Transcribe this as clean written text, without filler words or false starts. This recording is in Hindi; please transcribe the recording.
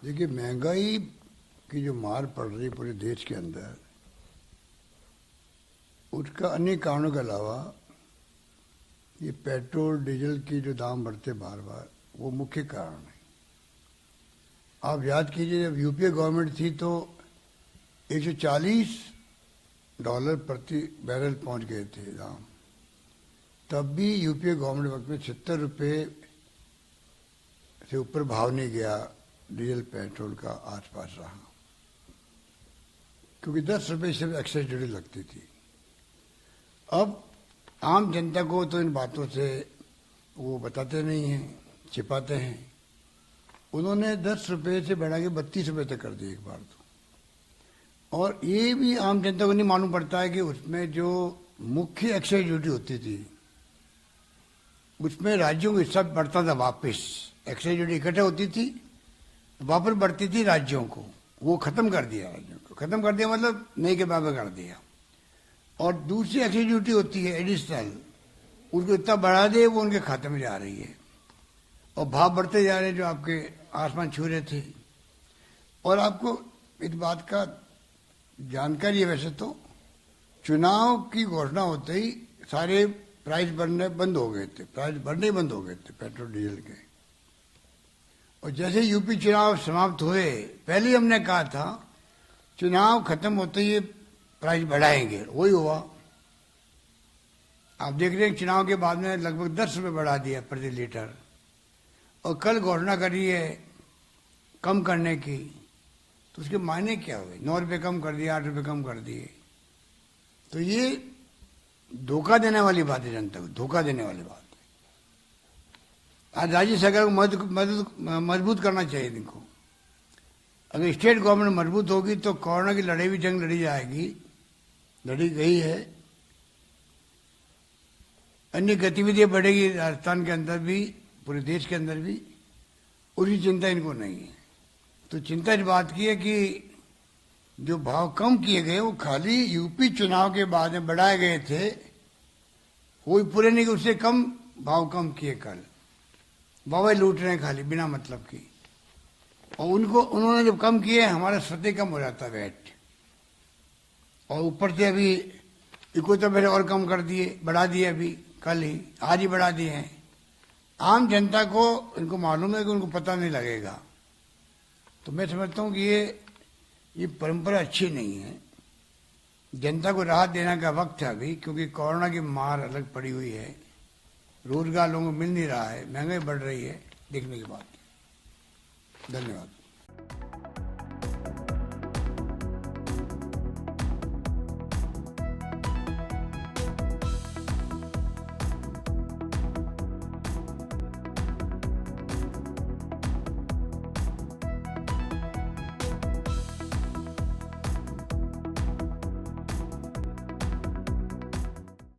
देखिए, महंगाई की जो मार पड़ रही है पूरे देश के अंदर, उसका अन्य कारणों के अलावा ये पेट्रोल डीजल की जो दाम बढ़ते बार बार, वो मुख्य कारण है। आप याद कीजिए, जब यूपीए गवर्नमेंट थी तो $140 प्रति बैरल पहुंच गए थे दाम। तब भी यूपीए गवर्नमेंट वक्त में 76 रुपये से ऊपर भाव नहीं गया, डीजल पेट्रोल का आसपास रहा, क्योंकि 10 रुपये से एक्साइज ड्यूटी लगती थी। अब आम जनता को तो इन बातों से वो बताते नहीं हैं, छिपाते हैं। उन्होंने 10 रुपये से बढ़ा के 32 रुपये तक कर दिए एक बार तो। और ये भी आम जनता को नहीं मालूम पड़ता है कि उसमें जो मुख्य एक्साइज ड्यूटी होती थी, उसमें राज्यों को हिस्सा बढ़ता था वापस। एक्साइज ड्यूटी इकट्ठे होती थी, वापस बढ़ती थी राज्यों को, वो खत्म कर दिया। राज्यों को खत्म कर दिया मतलब नहीं के बराबर कर दिया। और दूसरी एक्साइज ड्यूटी होती है एडिशनल, उसको इतना बढ़ा दे वो उनके खाते में जा रही है, और भाव बढ़ते जा रहे हैं जो आपके आसमान छू रहे थे। और आपको इस बात का जानकारी है, वैसे तो चुनाव की घोषणा होते ही सारे प्राइस बढ़ने बंद हो गए थे, प्राइस बढ़ने बंद हो गए थे पेट्रोल डीजल के। और जैसे यूपी चुनाव समाप्त हुए, पहले हमने कहा था चुनाव खत्म होते ही प्राइस बढ़ाएंगे, वही हुआ। आप देख रहे हैं चुनाव के बाद में लगभग 10 रुपये बढ़ा दिया प्रति लीटर, और कल घोषणा करी है कम करने की। तो उसके मायने क्या हुए? 9 रुपये कम कर दिए, 8 रुपये कम कर दिए। तो ये धोखा देने वाली बात है, जनता को धोखा देने वाली बात है। आज राज्य सरकार को मजबूत करना चाहिए इनको। अगर स्टेट गवर्नमेंट मजबूत होगी तो कोरोना की लड़ाई भी जंग लड़ी जाएगी, लड़ी गई है। अन्य गतिविधियां बढ़ेगी राजस्थान के अंदर भी, पूरे देश के अंदर भी। उसकी चिंता इनको नहीं है। तो चिंता इस बात की है कि जो भाव कम किए गए वो खाली यूपी चुनाव के बाद में बढ़ाए गए थे, कोई पूरे नहीं, उससे कम भाव कम किए कल। बाबा लूट रहे हैं खाली बिना मतलब की। और उन्होंने जब कम किए, हमारा स्वतः कम हो जाता वैट। और ऊपर से अभी इको तो मेरे और कम कर दिए, बढ़ा दिए, अभी कल ही आज ही बढ़ा दिए हैं। आम जनता को इनको मालूम है कि उनको पता नहीं लगेगा। तो मैं समझता हूँ कि ये परंपरा अच्छी नहीं है। जनता को राहत देने का वक्त है अभी, क्योंकि कोरोना की मार अलग पड़ी हुई है, रोजगार लोगों को मिल नहीं रहा है, महंगाई बढ़ रही है, देखने की बात। धन्यवाद।